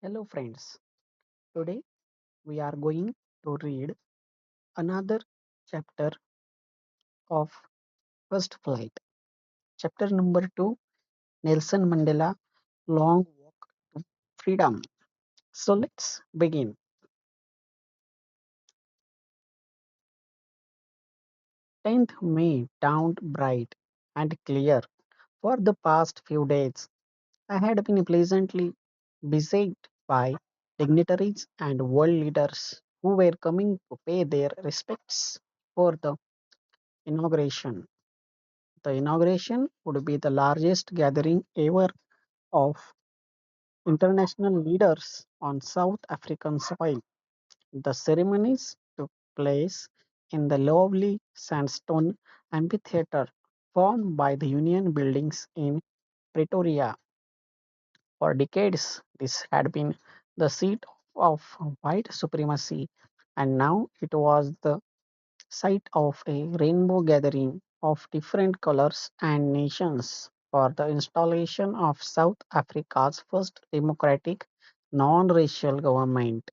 Hello, friends. Today we are going to read another chapter of First Flight. Chapter number 2, Nelson Mandela Long Walk to Freedom. So let's begin. 10th May dawned bright and clear. For the past few days, I had been pleasantly besieged by dignitaries and world leaders who were coming to pay their respects for the inauguration. The inauguration would be the largest gathering ever of international leaders on South African soil. The ceremonies took place in the lovely sandstone amphitheater formed by the Union buildings in Pretoria. For decades, this had been the seat of white supremacy, and now it was the site of a rainbow gathering of different colors and nations for the installation of South Africa's first democratic non-racial government.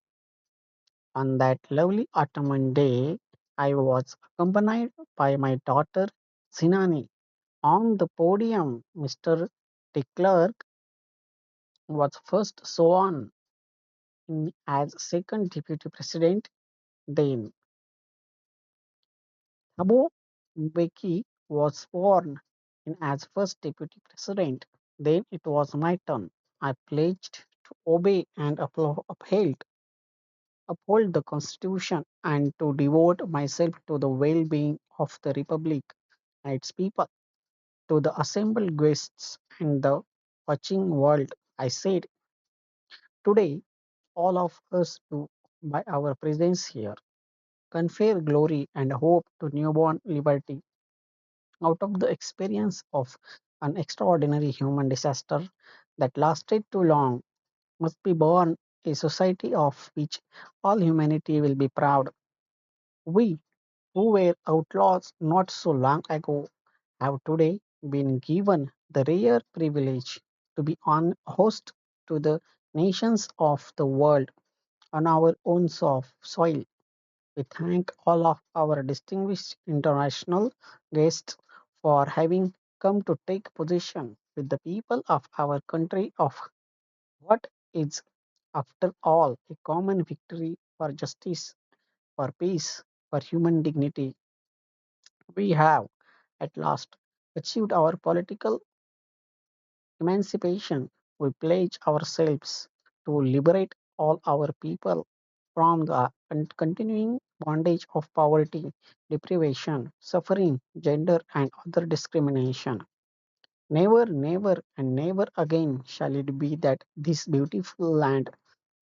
On that lovely autumn day, I was accompanied by my daughter Zinani. On the podium, Mr. de Klerk was first sworn in as second deputy president. Then Thabo Mbeki was sworn in as first deputy president. Then it was my turn. I pledged to obey and uphold the constitution and to devote myself to the well-being of the republic and its people. To the assembled guests and the watching world, I said, today all of us do, by our presence here, confer glory and hope to newborn liberty out of the experience of an extraordinary human disaster that lasted too long must be born a society of which all humanity will be proud. We, who were outlaws not so long ago, have today been given the rare privilege to be on host to the nations of the world on our own soil. We thank all of our distinguished international guests for having come to take position with the people of our country of what is, after all, a common victory for justice, for peace, for human dignity. We have, at last, achieved our political emancipation. We pledge ourselves to liberate all our people from the continuing bondage of poverty, deprivation, suffering, gender, and other discrimination. Never, never, and never again shall it be that this beautiful land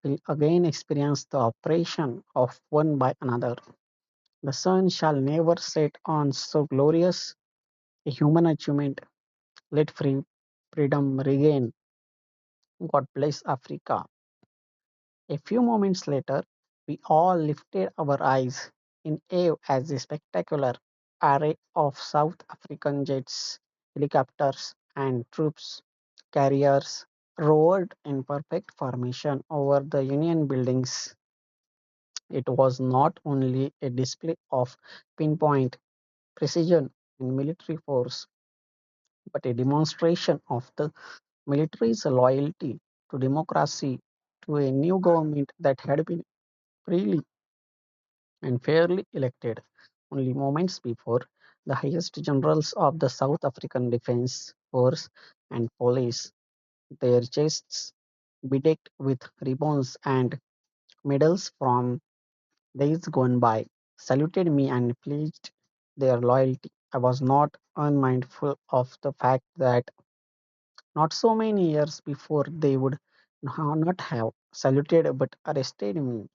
will again experience the oppression of one by another. The sun shall never set on so glorious a human achievement. Let freedom regain. God bless Africa. A few moments later, we all lifted our eyes in awe as a spectacular array of South African jets, helicopters, and troops carriers roared in perfect formation over the Union buildings. It was not only a display of pinpoint precision in military force, but a demonstration of the military's loyalty to democracy, to a new government that had been freely and fairly elected. Only moments before, the highest generals of the South African Defence Force and Police, their chests bedecked with ribbons and medals from days gone by, saluted me and pledged their loyalty. I was not unmindful of the fact that not so many years before they would not have saluted but arrested me.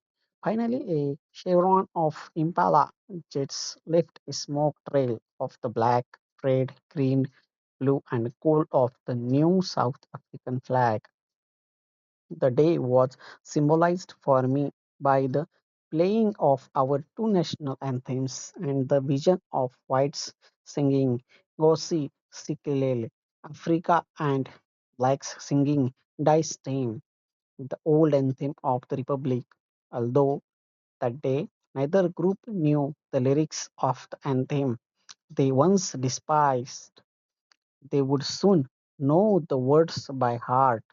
Finally, a chevron of Impala jets left a smoke trail of the black, red, green, blue, and gold of the new South African flag. The day was symbolized for me by the playing of our two national anthems and the vision of whites singing Gosi Sikelele Africa and blacks singing Die Stem. the old anthem of the Republic. Although that day neither group knew the lyrics of the anthem they once despised, they would soon know the words by heart.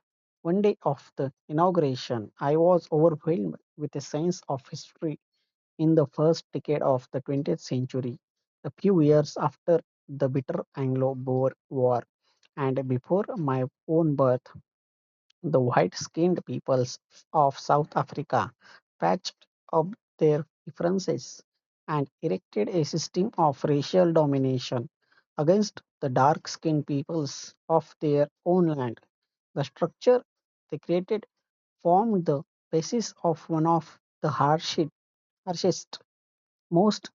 One day of the inauguration, I was overwhelmed with a sense of history in the first decade of the 20th century, a few years after the bitter Anglo-Boer War and before my own birth. The white-skinned peoples of South Africa patched up their differences and erected a system of racial domination against the dark-skinned peoples of their own land. The structure they created formed the basis of one of the harshest, most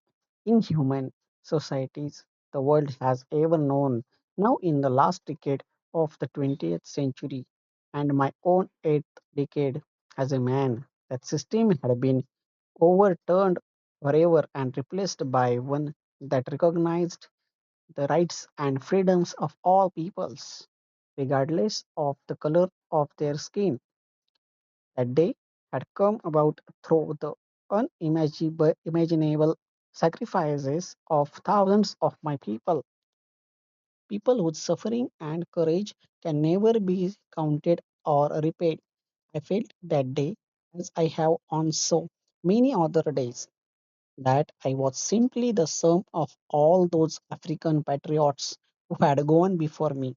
inhuman societies the world has ever known. Now, in the last decade of the 20th century and my own eighth decade as a man, that system had been overturned forever and replaced by one that recognized the rights and freedoms of all peoples, regardless of the color of their skin. That day had come about through the unimaginable sacrifices of thousands of my people whose suffering and courage can never be counted or repaid. I felt that day, as I have on so many other days, that I was simply the sum of all those African patriots who had gone before me.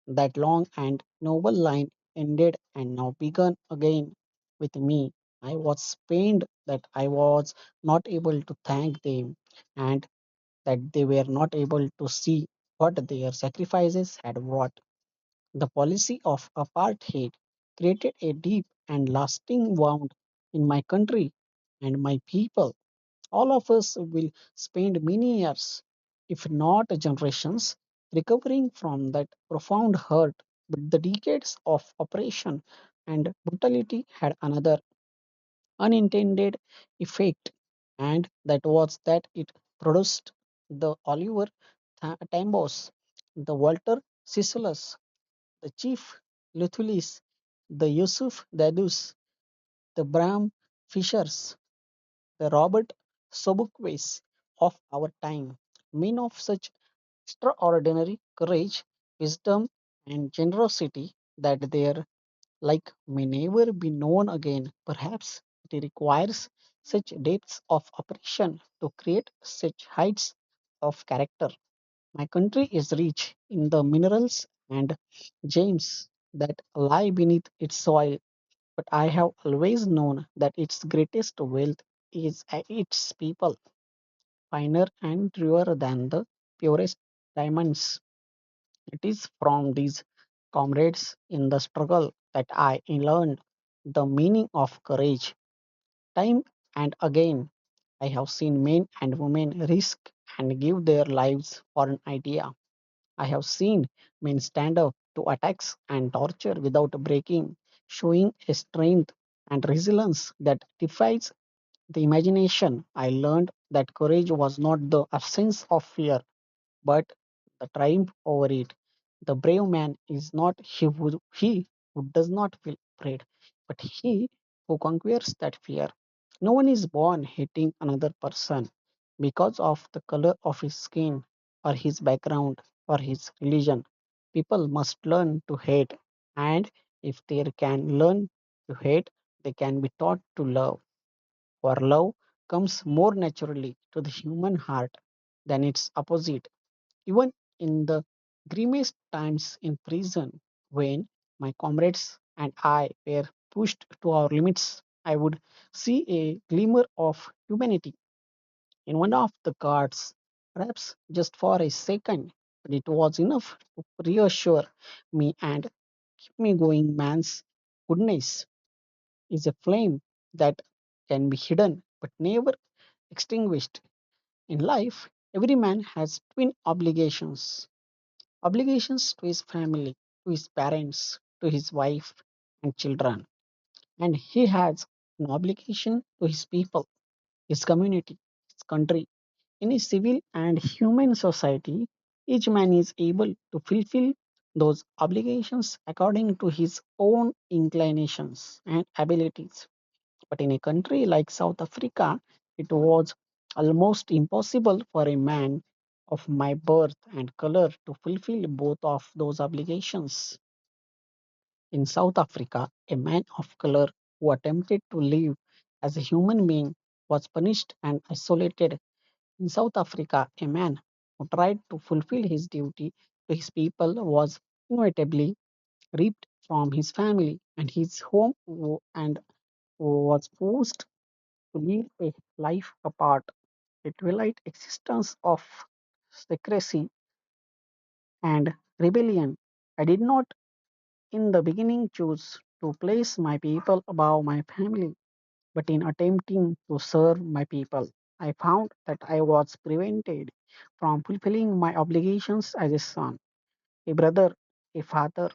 That long and noble line ended and now begun again with me. I was pained that I was not able to thank them and that they were not able to see what their sacrifices had wrought. The policy of apartheid created a deep and lasting wound in my country and my people. All of us will spend many years, if not generations, recovering from that profound hurt. But the decades of oppression and brutality had another unintended effect, and that was that it produced the Oliver Tambos, the Walter Sisselus, the Chief Luthulis, the Yusuf Dadus, the Bram Fishers, the Robert Sobukways of our time. Men of such extraordinary courage, wisdom, and generosity that their like may never be known again. Perhaps it requires such depths of oppression to create such heights of character. My country is rich in the minerals and gems that lie beneath its soil, but I have always known that its greatest wealth is its people, finer and truer than the purest diamonds. It is from these comrades in the struggle that I learned the meaning of courage. Time and again, I have seen men and women risk and give their lives for an idea. I have seen men stand up to attacks and torture without breaking, showing a strength and resilience that defies the imagination. I learned that courage was not the absence of fear, but the triumph over it. The brave man is not he who does not feel afraid, but he who conquers that fear. No one is born hating another person because of the color of his skin or his background or his religion. People must learn to hate, and if they can learn to hate, they can be taught to love. For love comes more naturally to the human heart than its opposite. Even in the grimmest times in prison, when my comrades and I were pushed to our limits, I would see a glimmer of humanity in one of the guards, perhaps just for a second, but it was enough to reassure me and keep me going. Man's goodness is a flame that can be hidden but never extinguished. In life, every man has twin obligations to his family, to his parents, to his wife and children. And he has an obligation to his people, his community, his country. In a civil and human society, each man is able to fulfill those obligations according to his own inclinations and abilities. But in a country like South Africa, it was almost impossible for a man of my birth and color to fulfill both of those obligations. In South Africa, a man of color who attempted to live as a human being was punished and isolated. In South Africa, a man who tried to fulfill his duty to his people was inevitably ripped from his family and his home and was forced to live a life apart, a twilight existence of secrecy and rebellion. I did not in the beginning choose to place my people above my family, but in attempting to serve my people, I found that I was prevented from fulfilling my obligations as a son, a brother, a father,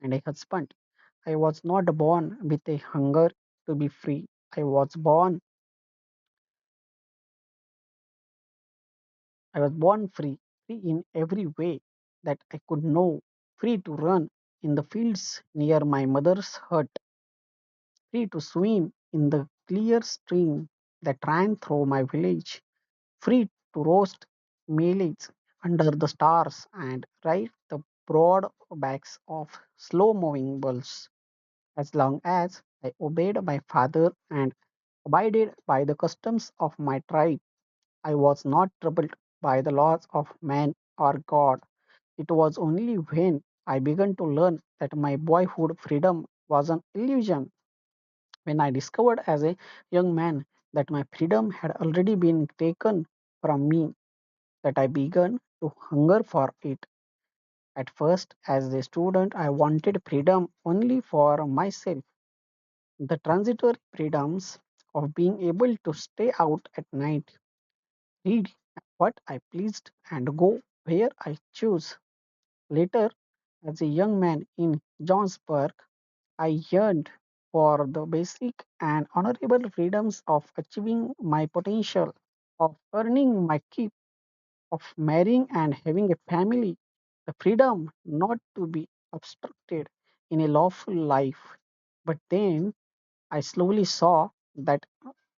and a husband. I was not born with a hunger to be free. I was born I was born free, free in every way that I could know, free to run in the fields near my mother's hut, free to swim in the clear stream that ran through my village, free to roast mealies under the stars and ride the broad backs of slow moving bulls. As long as I obeyed my father and abided by the customs of my tribe, I was not troubled by the laws of man or God. It was only when I began to learn that my boyhood freedom was an illusion, when I discovered as a young man that my freedom had already been taken from me, that I began to hunger for it. At first, as a student, I wanted freedom only for myself, the transitory freedoms of being able to stay out at night, read what I pleased, and go where I chose. Later, as a young man in Johannesburg, I yearned for the basic and honorable freedoms of achieving my potential, of earning my keep, of marrying and having a family, the freedom not to be obstructed in a lawful life. But then I slowly saw that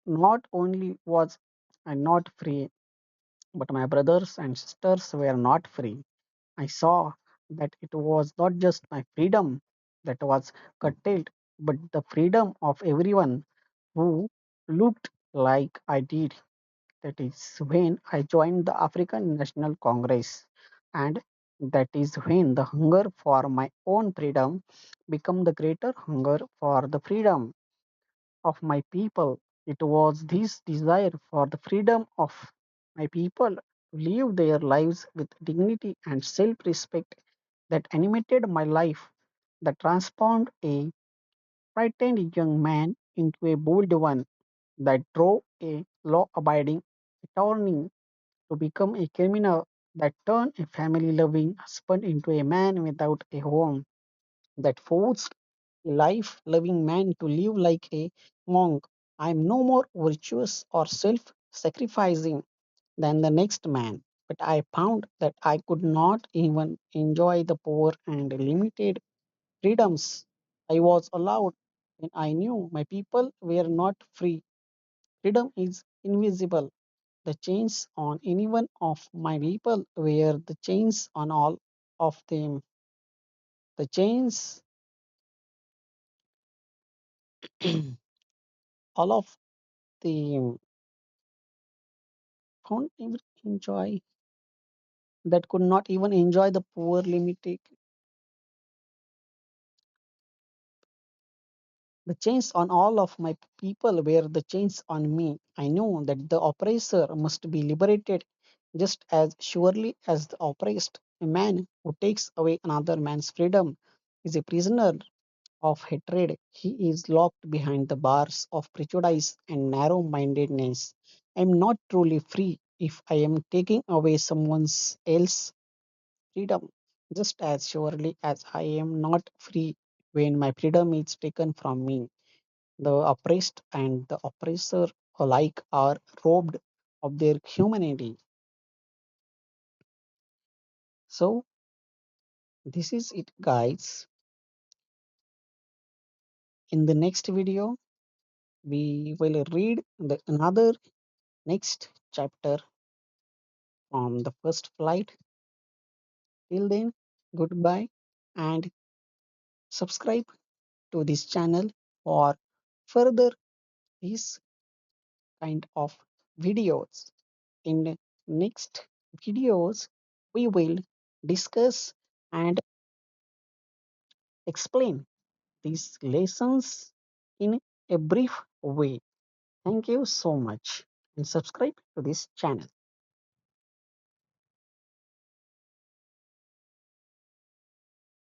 not only was I not free, but my brothers and sisters were not free. I saw that it was not just my freedom that was curtailed, but the freedom of everyone who looked like I did. That is when I joined the African National Congress, and that is when the hunger for my own freedom became the greater hunger for the freedom of my people. It was this desire for the freedom of my people to live their lives with dignity and self respect that animated my life, that transformed a frightened young man into a bold one, that drove a law abiding attorney to become a criminal, that turned a family loving husband into a man without a home, that forced a life loving man to live like a monk. I am no more virtuous or self sacrificing than the next man, but I found that I could not even enjoy the poor and limited freedoms I was allowed when I knew my people were not free. Freedom is invisible. The chains on any one of my people were the chains on all of them. The chains, all of them, can't even enjoy, that could not even enjoy the poor limited. The chains on all of my people were the chains on me. I knew that the oppressor must be liberated just as surely as the oppressed. A man who takes away another man's freedom is a prisoner of hatred. He is locked behind the bars of prejudice and narrow mindedness. I am not truly free if I am taking away someone else's freedom, just as surely as I am not free when my freedom is taken from me. The oppressed and the oppressor alike are robbed of their humanity. So, This is it, guys. In the next video, we will read the another next chapter from the first flight. Till then, goodbye and subscribe to this channel for further this kind of videos. In next videos, we will discuss and explain these lessons in a brief way. Thank you so much and subscribe to this channel.